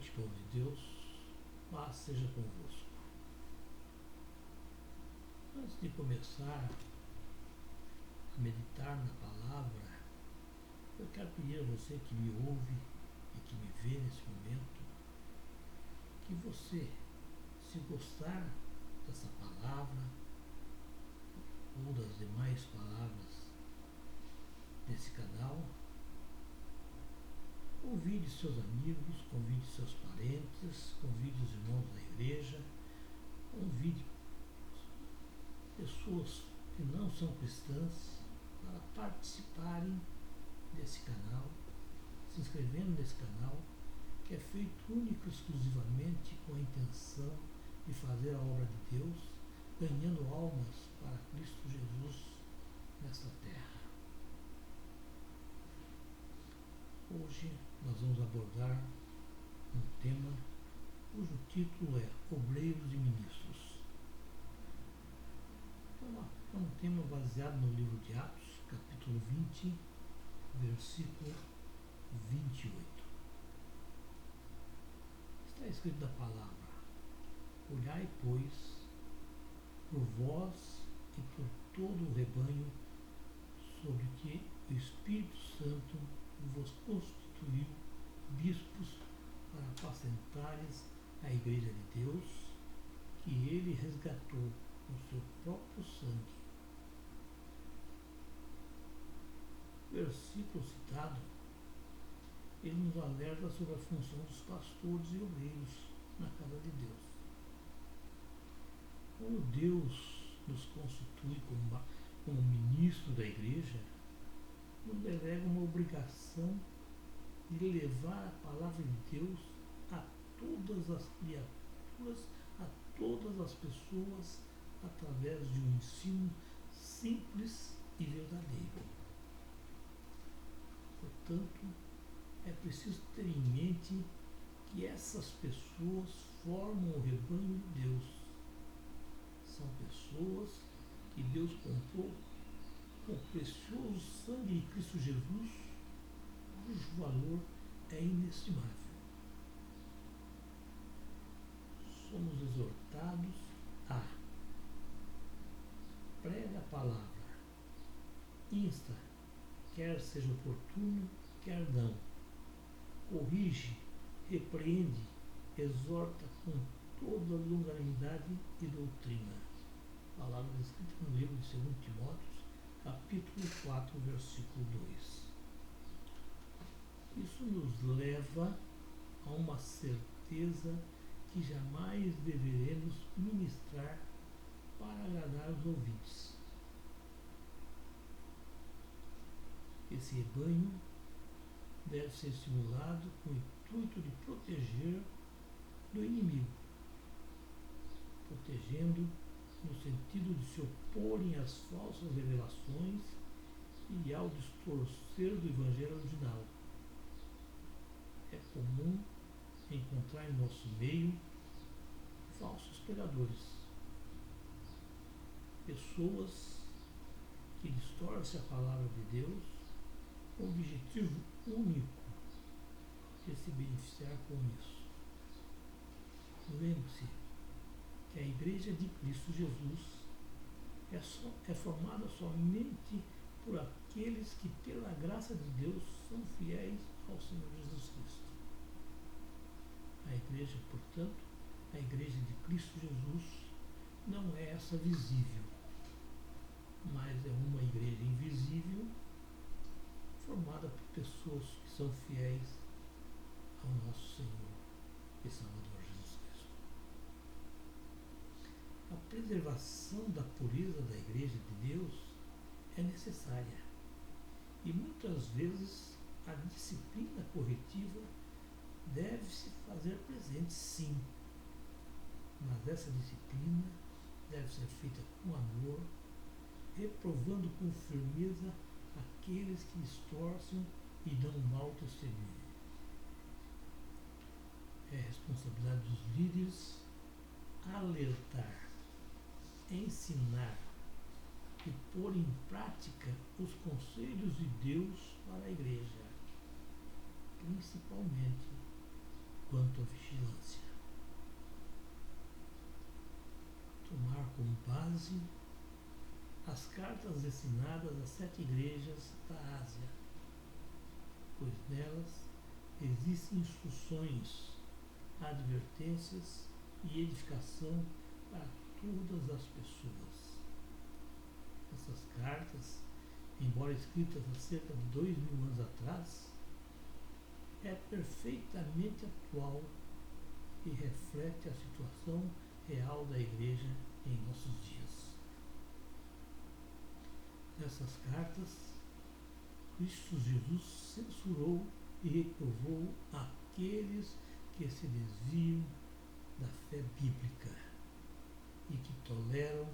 noite, povo de Deus, paz seja convosco. Antes de começar a meditar na palavra, eu quero pedir a você que me ouve e que me vê nesse momento, que você, se gostar dessa palavra ou das demais palavras desse canal, convide seus amigos, convide seus parentes, convide os irmãos da igreja, convide pessoas que não são cristãs para participarem desse canal, se inscrevendo nesse canal, que é feito único e exclusivamente com a intenção de fazer a obra de Deus, ganhando almas para Cristo Jesus nesta terra. Hoje nós vamos abordar um tema cujo título é Obreiros e Ministros. É um tema baseado no livro de Atos, capítulo 20, versículo 28. Está escrito da palavra: olhai, pois, por vós e por todo o rebanho sobre que o Espírito Santo vos constituiu bispos para apacentares a igreja de Deus, que ele resgatou com seu próprio sangue. O versículo citado, ele nos alerta sobre a função dos pastores e obreiros na casa de Deus. Quando Deus nos constitui como ministro da igreja, nos delega uma obrigação de levar a palavra de Deus a todas as criaturas, a todas as pessoas, através de um ensino simples e verdadeiro. Portanto, é preciso ter em mente que essas pessoas formam o rebanho de Deus. São pessoas que Deus comprou com o precioso sangue de Cristo Jesus, cujo valor é inestimável. Somos exortados a prega a palavra, insta, quer seja oportuno, quer não, corrige, repreende, exorta com toda longanimidade e doutrina. Palavras escritas no livro de 2 Timóteo, capítulo 4, versículo 2. Isso nos leva a uma certeza que jamais deveremos ministrar para agradar os ouvintes. Esse rebanho deve ser estimulado com o intuito de proteger do inimigo, protegendo no sentido de se oporem às falsas revelações e ao distorcer do evangelho original. É comum encontrar em nosso meio falsos pregadores, pessoas que distorcem a palavra de Deus com o objetivo único de se beneficiar com isso. Lembre-se que a Igreja de Cristo Jesus é formada somente por aqueles que, pela graça de Deus, são fiéis ao Senhor Jesus Cristo. A Igreja, portanto, a Igreja de Cristo Jesus, não é essa visível, mas é uma igreja invisível, formada por pessoas que são fiéis ao nosso Senhor e Salvador Jesus Cristo. A preservação da pureza da Igreja de Deus é necessária e muitas vezes a disciplina corretiva deve-se fazer presente, sim, mas essa disciplina deve ser feita com amor, reprovando com firmeza aqueles que distorcem e dão mau testemunho. É responsabilidade dos líderes alertar, ensinar e pôr em prática os conselhos de Deus para a igreja, principalmente quanto à vigilância. Tomar como base as cartas destinadas às 7 igrejas da Ásia, pois nelas existem instruções, advertências e edificação para todas as pessoas. Essas cartas, embora escritas há cerca de 2000 anos atrás, é perfeitamente atual e reflete a situação real da igreja em nossos dias. Nessas cartas, Cristo Jesus censurou e reprovou aqueles que se desviam da fé bíblica e que toleram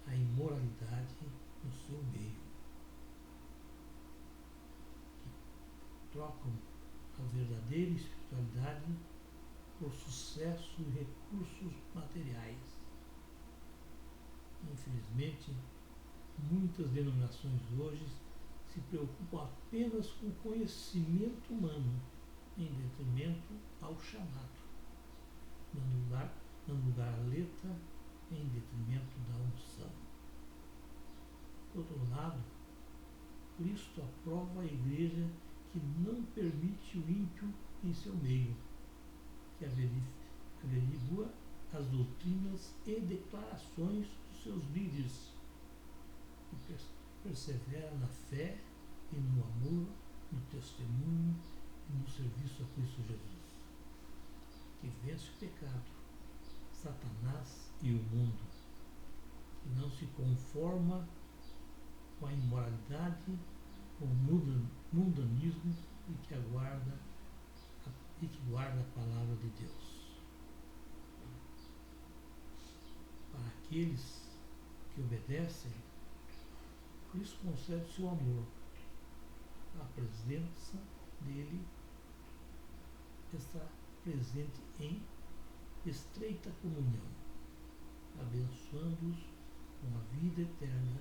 a imoralidade no seu meio, que trocam a verdadeira espiritualidade por sucesso e recursos materiais. Infelizmente, muitas denominações hoje se preocupam apenas com o conhecimento humano, em detrimento ao chamado, dando lugar à letra, em detrimento da unção. Por outro lado, Cristo aprova a igreja que não permite o ímpio em seu meio, que averigua as doutrinas e declarações dos seus líderes, que persevera na fé e no amor, no testemunho e no serviço a Cristo Jesus, que vence o pecado, Satanás e o mundo, que não se conforma com a imoralidade, com o mundanismo e que guarda a palavra de Deus. Para aqueles que obedecem, Cristo concede seu amor. A presença dele está presente em estreita comunhão, abençoando-os com a vida eterna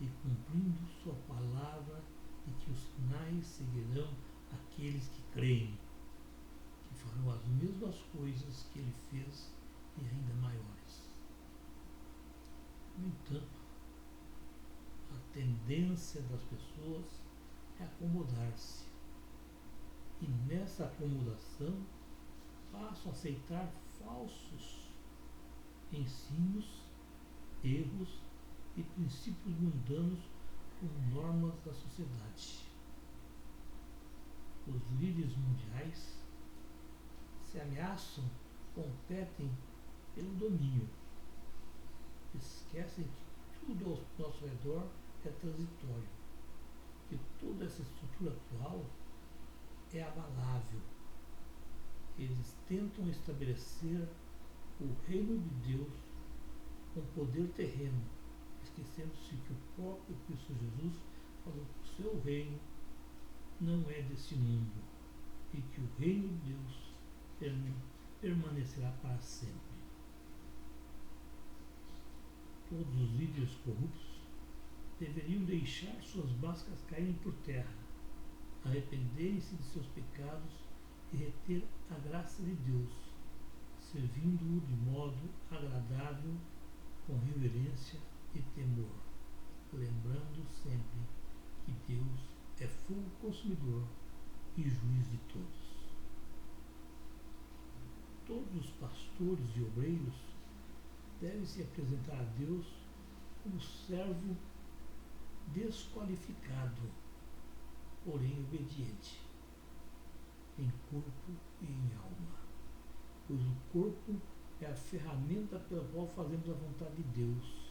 e cumprindo sua palavra, e que os sinais seguirão aqueles que creem, que farão as mesmas coisas que ele fez e ainda maiores. No entanto, a tendência das pessoas é acomodar-se, e nessa acomodação passam a aceitar falsos ensinos, erros e princípios mundanos como normas da sociedade. Os líderes mundiais se ameaçam, competem pelo domínio. Esquecem que tudo ao nosso redor é transitório, que toda essa estrutura atual é abalável. Eles tentam estabelecer o reino de Deus com poder terreno, esquecendo-se que o próprio Cristo Jesus falou que o seu reino não é desse mundo e que o reino de Deus permanecerá para sempre. Todos os líderes corruptos deveriam deixar suas máscaras caírem por terra, arrependerem-se de seus pecados e reter a graça de Deus, servindo-o de modo agradável, com reverência e temor, lembrando sempre que Deus é fogo consumidor e juiz de todos. Todos os pastores e obreiros devem se apresentar a Deus como servo desqualificado, porém obediente, em corpo e em alma, pois o corpo é a ferramenta pela qual fazemos a vontade de Deus,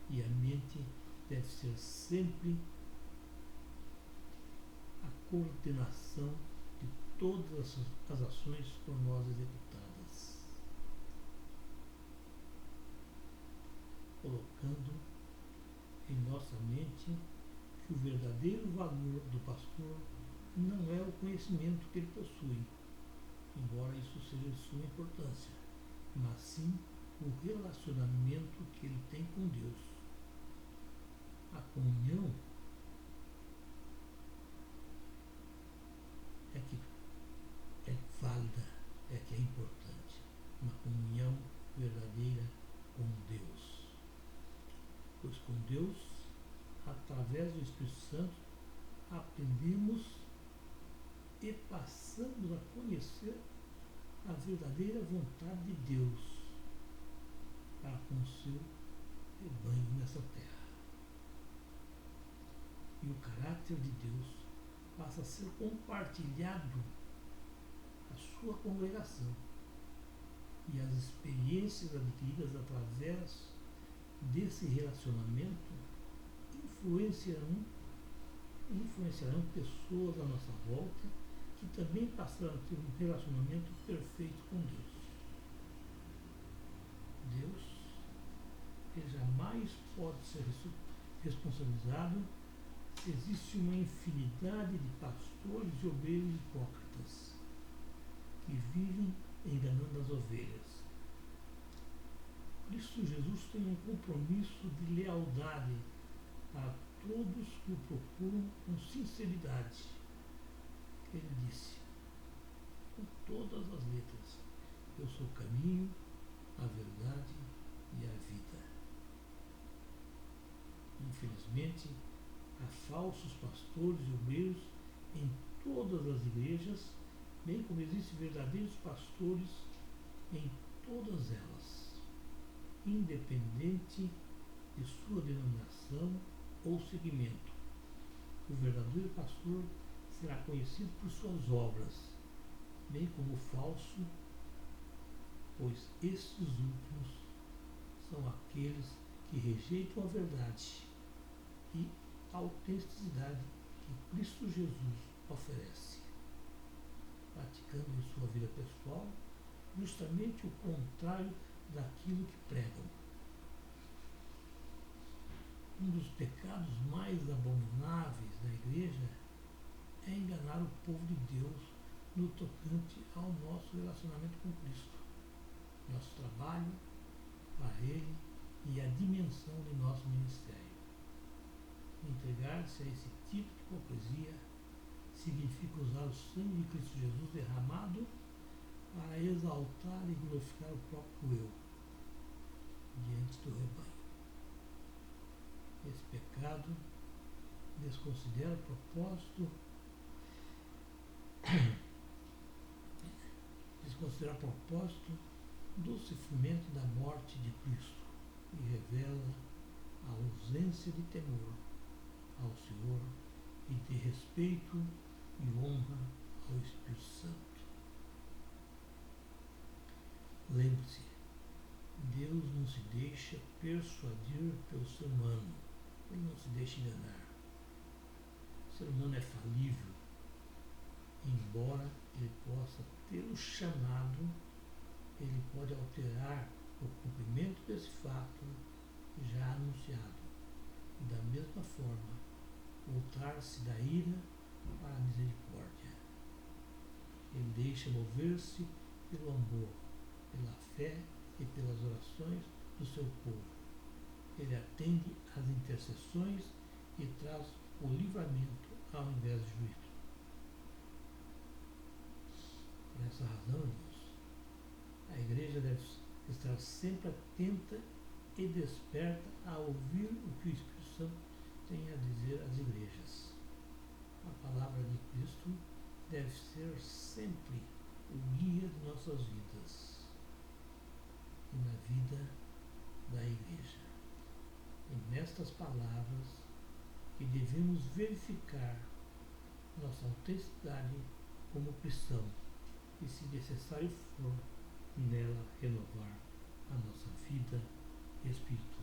e a mente deve ser sempre a coordenação de todas as ações por nós executadas, colocando em nossa mente que o verdadeiro valor do pastor não é o conhecimento que ele possui, embora isso seja de suma importância, mas sim o relacionamento que ele tem com Deus. A comunhão é válida é que é importante, uma comunhão verdadeira com Deus. Pois com Deus, através do Espírito Santo, aprendemos e passamos a conhecer a verdadeira vontade de Deus para com o seu rebanho nessa terra. E o caráter de Deus passa a ser compartilhado à sua congregação. E as experiências adquiridas através desse relacionamento influenciarão pessoas à nossa volta que também passarão a ter um relacionamento perfeito com Deus. Deus, ele jamais pode ser responsabilizado se existe uma infinidade de pastores e obreiros hipócritas que vivem enganando as ovelhas. Cristo Jesus tem um compromisso de lealdade a todos que o procuram com sinceridade. Ele disse, com todas as letras, eu sou o caminho, a verdade e a vida. Infelizmente, há falsos pastores e obreiros em todas as igrejas, bem como existem verdadeiros pastores em todas elas, independente de sua denominação ou segmento. O verdadeiro pastor será conhecido por suas obras, bem como o falso, pois estes últimos são aqueles que rejeitam a verdade e a autenticidade que Cristo Jesus oferece, praticando em sua vida pessoal justamente o contrário daquilo que pregam. Um dos pecados mais abomináveis da igreja é enganar o povo de Deus no tocante ao nosso relacionamento com Cristo, nosso trabalho para Ele e a dimensão de nosso ministério. Entregar-se a esse tipo de hipocrisia significa usar o sangue de Cristo Jesus derramado para exaltar e glorificar o próprio eu diante do rebanho. Esse pecado desconsidera o propósito do sofrimento da morte de Cristo e revela a ausência de temor ao Senhor e de respeito e honra ao Espírito Santo. Lembre-se, Deus não se deixa persuadir pelo ser humano, ele não se deixa enganar. O ser humano é falível, embora ele possa ter o chamado, ele pode alterar o cumprimento desse fato já anunciado. E da mesma forma, voltar-se da ira para a misericórdia. Ele deixa mover-se pelo amor, pela fé e pelas orações do seu povo. Ele atende às intercessões e traz o livramento ao invés de juízo. Por essa razão, irmãos, a igreja deve estar sempre atenta e desperta a ouvir o que o Espírito Santo tem a dizer às igrejas. A palavra de Cristo deve ser sempre o guia de nossas vidas e na vida da igreja. E nestas palavras que devemos verificar nossa autenticidade como cristão e, se necessário for, nela renovar a nossa vida espiritual.